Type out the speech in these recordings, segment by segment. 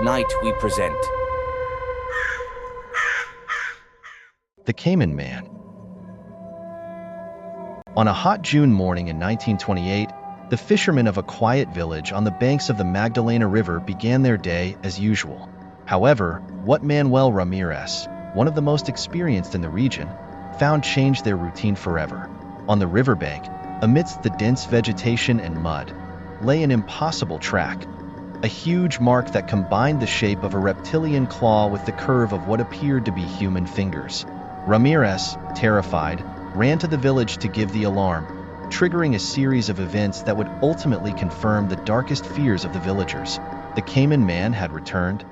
Tonight we present The Cayman Man. On a hot June morning in 1928, the fishermen of a quiet village on the banks of the Magdalena River began their day as usual. However, what Manuel Ramirez, one of the most experienced in the region, found changed their routine forever. On the riverbank, amidst the dense vegetation and mud, lay an impossible track, a huge mark that combined the shape of a reptilian claw with the curve of what appeared to be human fingers. Ramirez, terrified, ran to the village to give the alarm, triggering a series of events that would ultimately confirm the darkest fears of the villagers. The Cayman Man had returned.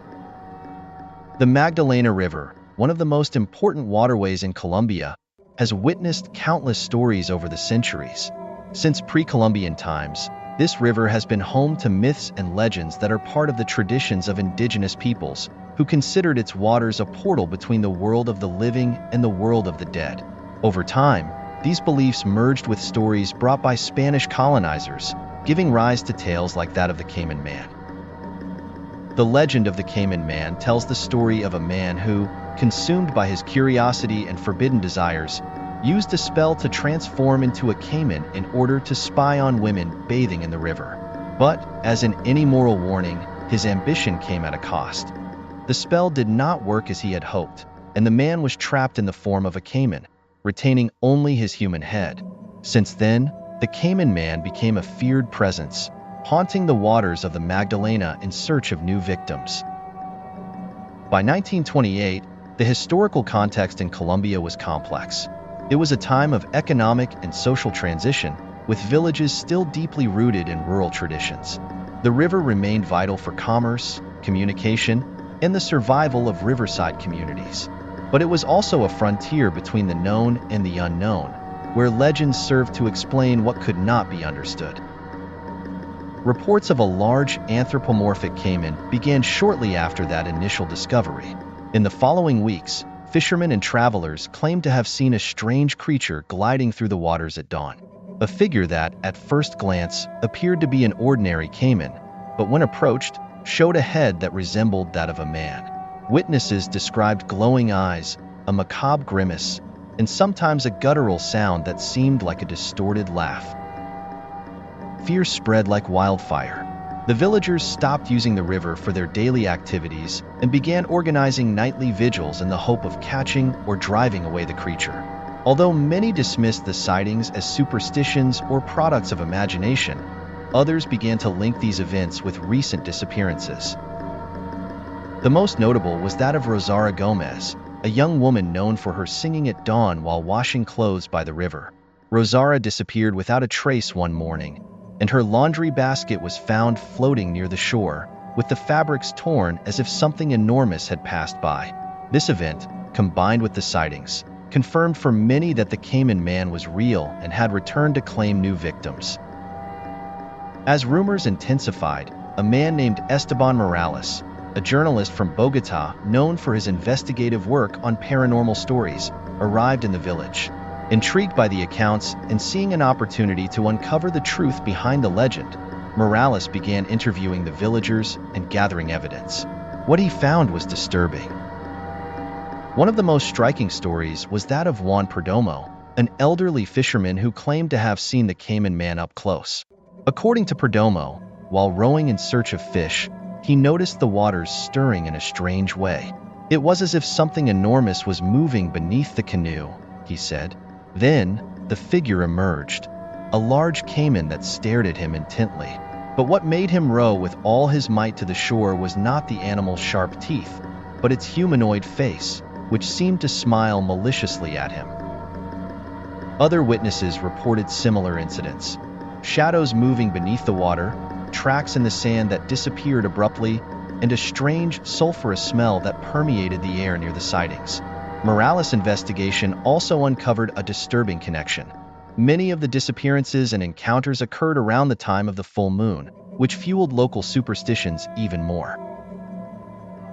The Magdalena River, one of the most important waterways in Colombia, has witnessed countless stories over the centuries. Since pre-Columbian times, this river has been home to myths and legends that are part of the traditions of indigenous peoples, who considered its waters a portal between the world of the living and the world of the dead. Over time, these beliefs merged with stories brought by Spanish colonizers, giving rise to tales like that of the Cayman Man. The legend of the Cayman Man tells the story of a man who, consumed by his curiosity and forbidden desires, used a spell to transform into a caiman in order to spy on women bathing in the river. But, as in any moral warning, his ambition came at a cost. The spell did not work as he had hoped, and the man was trapped in the form of a caiman, retaining only his human head. Since then, the Cayman Man became a feared presence, haunting the waters of the Magdalena in search of new victims. By 1928, the historical context in Colombia was complex. It was a time of economic and social transition, with villages still deeply rooted in rural traditions. The river remained vital for commerce, communication, and the survival of riverside communities. But it was also a frontier between the known and the unknown, where legends served to explain what could not be understood. Reports of a large anthropomorphic caiman began shortly after that initial discovery. In the following weeks, fishermen and travelers claimed to have seen a strange creature gliding through the waters at dawn. A figure that, at first glance, appeared to be an ordinary caiman, but when approached, showed a head that resembled that of a man. Witnesses described glowing eyes, a macabre grimace, and sometimes a guttural sound that seemed like a distorted laugh. Fear spread like wildfire. The villagers stopped using the river for their daily activities and began organizing nightly vigils in the hope of catching or driving away the creature. Although many dismissed the sightings as superstitions or products of imagination, others began to link these events with recent disappearances. The most notable was that of Rosaura Gomez, a young woman known for her singing at dawn while washing clothes by the river. Rosaura disappeared without a trace one morning, and her laundry basket was found floating near the shore, with the fabrics torn as if something enormous had passed by. This event, combined with the sightings, confirmed for many that the Cayman Man was real and had returned to claim new victims. As rumors intensified, a man named Esteban Morales, a journalist from Bogota known for his investigative work on paranormal stories, arrived in the village. Intrigued by the accounts and seeing an opportunity to uncover the truth behind the legend, Morales began interviewing the villagers and gathering evidence. What he found was disturbing. One of the most striking stories was that of Juan Perdomo, an elderly fisherman who claimed to have seen the Cayman Man up close. According to Perdomo, while rowing in search of fish, he noticed the waters stirring in a strange way. It was as if something enormous was moving beneath the canoe, he said. Then, the figure emerged, a large caiman that stared at him intently. But what made him row with all his might to the shore was not the animal's sharp teeth, but its humanoid face, which seemed to smile maliciously at him. Other witnesses reported similar incidents: shadows moving beneath the water, tracks in the sand that disappeared abruptly, and a strange, sulfurous smell that permeated the air near the sightings. Morales' investigation also uncovered a disturbing connection. Many of the disappearances and encounters occurred around the time of the full moon, which fueled local superstitions even more.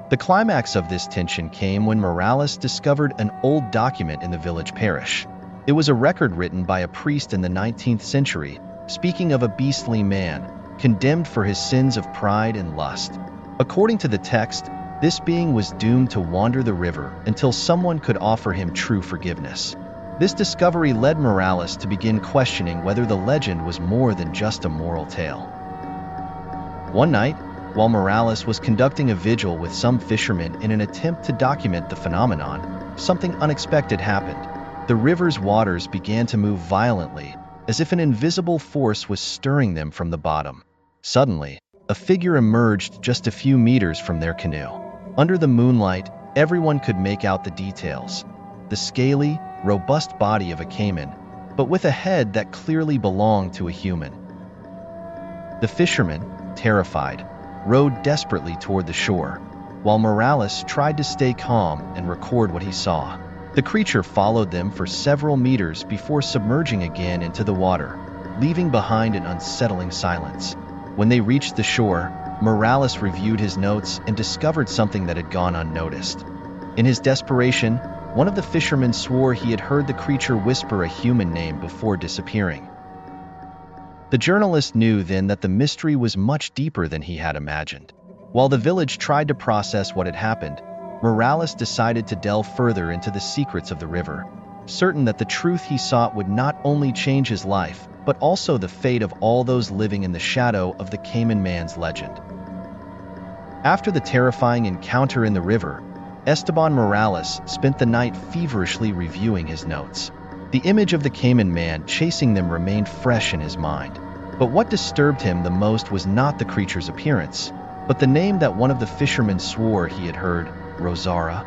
The climax of this tension came when Morales discovered an old document in the village parish. It was a record written by a priest in the 19th century, speaking of a beastly man, condemned for his sins of pride and lust. According to the text, this being was doomed to wander the river until someone could offer him true forgiveness. This discovery led Morales to begin questioning whether the legend was more than just a moral tale. One night, while Morales was conducting a vigil with some fishermen in an attempt to document the phenomenon, something unexpected happened. The river's waters began to move violently, as if an invisible force was stirring them from the bottom. Suddenly, a figure emerged just a few meters from their canoe. Under the moonlight, everyone could make out the details. The scaly, robust body of a caiman, but with a head that clearly belonged to a human. The fisherman, terrified, rowed desperately toward the shore, while Morales tried to stay calm and record what he saw. The creature followed them for several meters before submerging again into the water, leaving behind an unsettling silence. When they reached the shore, Morales reviewed his notes and discovered something that had gone unnoticed. In his desperation, one of the fishermen swore he had heard the creature whisper a human name before disappearing. The journalist knew then that the mystery was much deeper than he had imagined. While the village tried to process what had happened, Morales decided to delve further into the secrets of the river, certain that the truth he sought would not only change his life, but also the fate of all those living in the shadow of the Cayman Man's legend. After the terrifying encounter in the river, Esteban Morales spent the night feverishly reviewing his notes. The image of the Cayman Man chasing them remained fresh in his mind. But what disturbed him the most was not the creature's appearance, but the name that one of the fishermen swore he had heard, Rosara.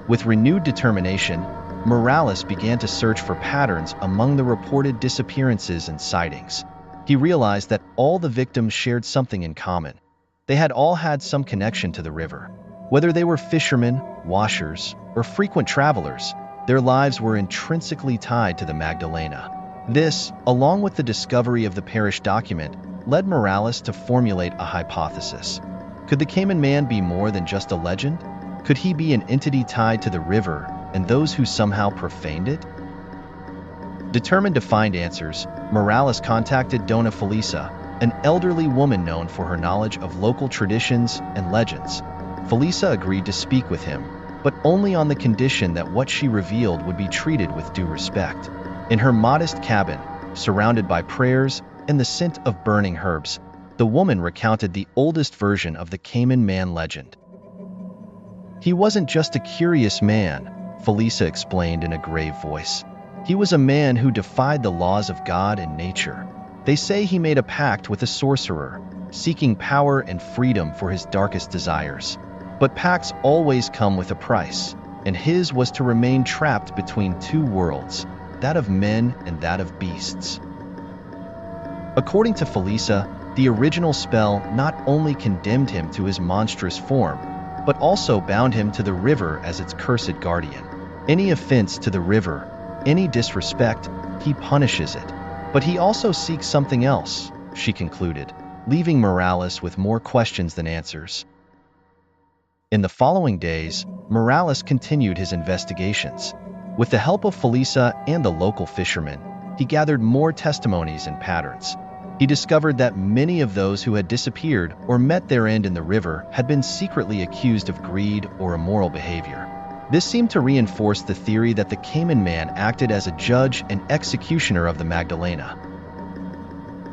With renewed determination, Morales began to search for patterns among the reported disappearances and sightings. He realized that all the victims shared something in common. They had all had some connection to the river. Whether they were fishermen, washers, or frequent travelers, their lives were intrinsically tied to the Magdalena. This, along with the discovery of the parish document, led Morales to formulate a hypothesis. Could the Cayman Man be more than just a legend? Could he be an entity tied to the river and those who somehow profaned it? Determined to find answers, Morales contacted Dona Felisa, an elderly woman known for her knowledge of local traditions and legends. Felisa agreed to speak with him, but only on the condition that what she revealed would be treated with due respect. In her modest cabin, surrounded by prayers and the scent of burning herbs, the woman recounted the oldest version of the Cayman Man legend. He wasn't just a curious man, Felisa explained in a grave voice. He was a man who defied the laws of God and nature. They say he made a pact with a sorcerer, seeking power and freedom for his darkest desires. But pacts always come with a price, and his was to remain trapped between two worlds, that of men and that of beasts. According to Felisa, the original spell not only condemned him to his monstrous form, but also bound him to the river as its cursed guardian. Any offense to the river, any disrespect, he punishes it. But he also seeks something else, she concluded, leaving Morales with more questions than answers. In the following days, Morales continued his investigations. With the help of Felisa and the local fishermen, he gathered more testimonies and patterns. He discovered that many of those who had disappeared or met their end in the river had been secretly accused of greed or immoral behavior. This seemed to reinforce the theory that the Cayman Man acted as a judge and executioner of the Magdalena.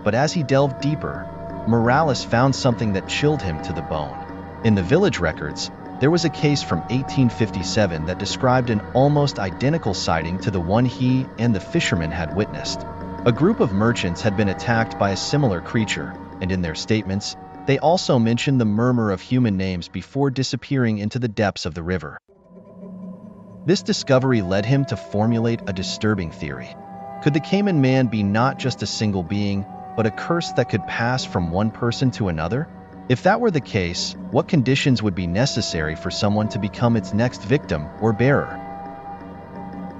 But as he delved deeper, Morales found something that chilled him to the bone. In the village records, there was a case from 1857 that described an almost identical sighting to the one he and the fisherman had witnessed. A group of merchants had been attacked by a similar creature, and in their statements, they also mentioned the murmur of human names before disappearing into the depths of the river. This discovery led him to formulate a disturbing theory. Could the Cayman Man be not just a single being, but a curse that could pass from one person to another? If that were the case, what conditions would be necessary for someone to become its next victim or bearer?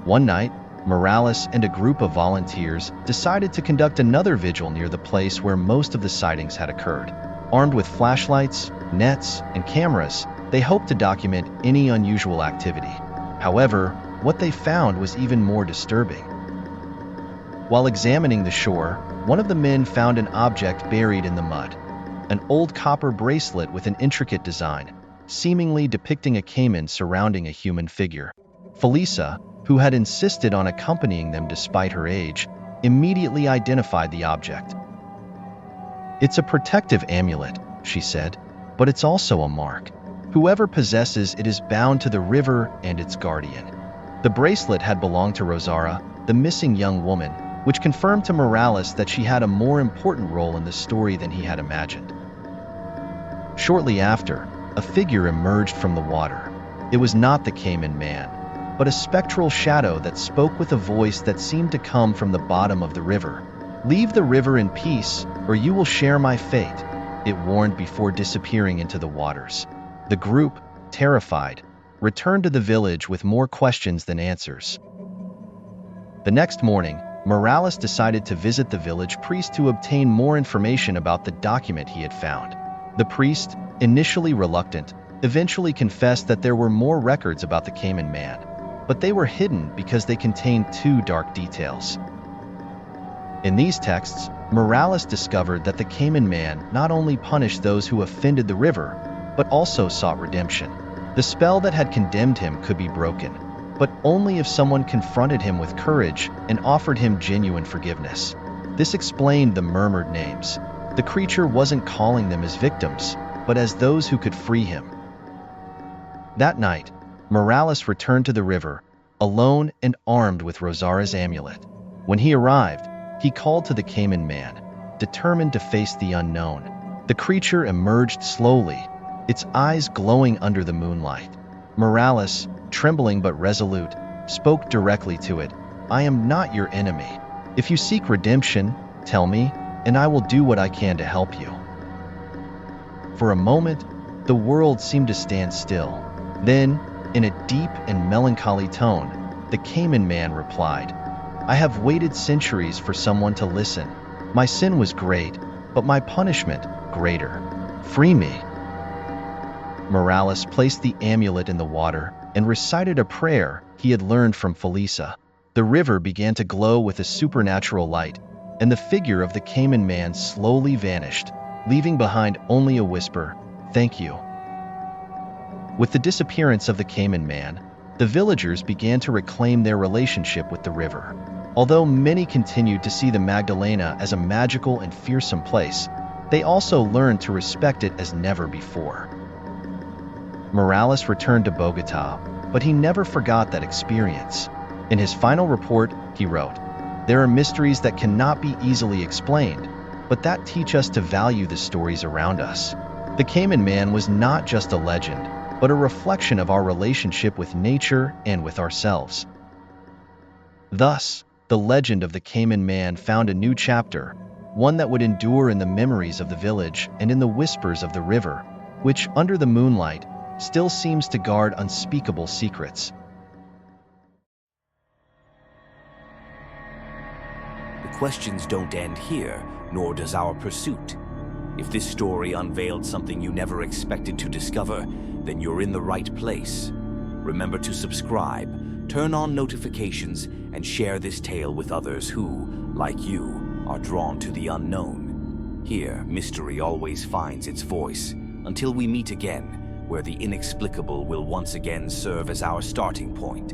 One night, Morales and a group of volunteers decided to conduct another vigil near the place where most of the sightings had occurred. Armed with flashlights, nets, and cameras, they hoped to document any unusual activity. However, what they found was even more disturbing. While examining the shore, one of the men found an object buried in the mud. an old copper bracelet with an intricate design, seemingly depicting a caiman surrounding a human figure. Felisa, who had insisted on accompanying them despite her age, immediately identified the object. "It's a protective amulet," she said, "but it's also a mark. Whoever possesses it is bound to the river and its guardian." The bracelet had belonged to Rosara, the missing young woman, which confirmed to Morales that she had a more important role in the story than he had imagined. Shortly after, a figure emerged from the water. It was not the Cayman Man, but a spectral shadow that spoke with a voice that seemed to come from the bottom of the river. "Leave the river in peace, or you will share my fate," it warned before disappearing into the waters. The group, terrified, returned to the village with more questions than answers. The next morning, Morales decided to visit the village priest to obtain more information about the document he had found. The priest, initially reluctant, eventually confessed that there were more records about the Cayman Man, but they were hidden because they contained two dark details. In these texts, Morales discovered that the Cayman Man not only punished those who offended the river, but also sought redemption. The spell that had condemned him could be broken, but only if someone confronted him with courage and offered him genuine forgiveness. This explained the murmured names. The creature wasn't calling them as victims, but as those who could free him. That night, Morales returned to the river, alone and armed with Rosara's amulet. When he arrived, he called to the Cayman Man, determined to face the unknown. The creature emerged slowly, its eyes glowing under the moonlight. Morales, trembling but resolute, spoke directly to it. "I am not your enemy. If you seek redemption, tell me, and I will do what I can to help you." For a moment, the world seemed to stand still. Then, in a deep and melancholy tone, the Cayman Man replied, "I have waited centuries for someone to listen. My sin was great, but my punishment greater. Free me." Morales placed the amulet in the water and recited a prayer he had learned from Felisa. The river began to glow with a supernatural light, and the figure of the Cayman Man slowly vanished, leaving behind only a whisper, "Thank you." With the disappearance of the Cayman Man, the villagers began to reclaim their relationship with the river. Although many continued to see the Magdalena as a magical and fearsome place, they also learned to respect it as never before. Morales returned to Bogotá, but he never forgot that experience. In his final report, he wrote, "There are mysteries that cannot be easily explained, but that teach us to value the stories around us." The Cayman Man was not just a legend, but a reflection of our relationship with nature and with ourselves. Thus, the legend of the Cayman Man found a new chapter, one that would endure in the memories of the village and in the whispers of the river, which, under the moonlight, still seems to guard unspeakable secrets. The questions don't end here, nor does our pursuit. If this story unveiled something you never expected to discover, then you're in the right place. Remember to subscribe, turn on notifications, and share this tale with others who, like you, are drawn to the unknown. Here, mystery always finds its voice. Until we meet again, where the inexplicable will once again serve as our starting point.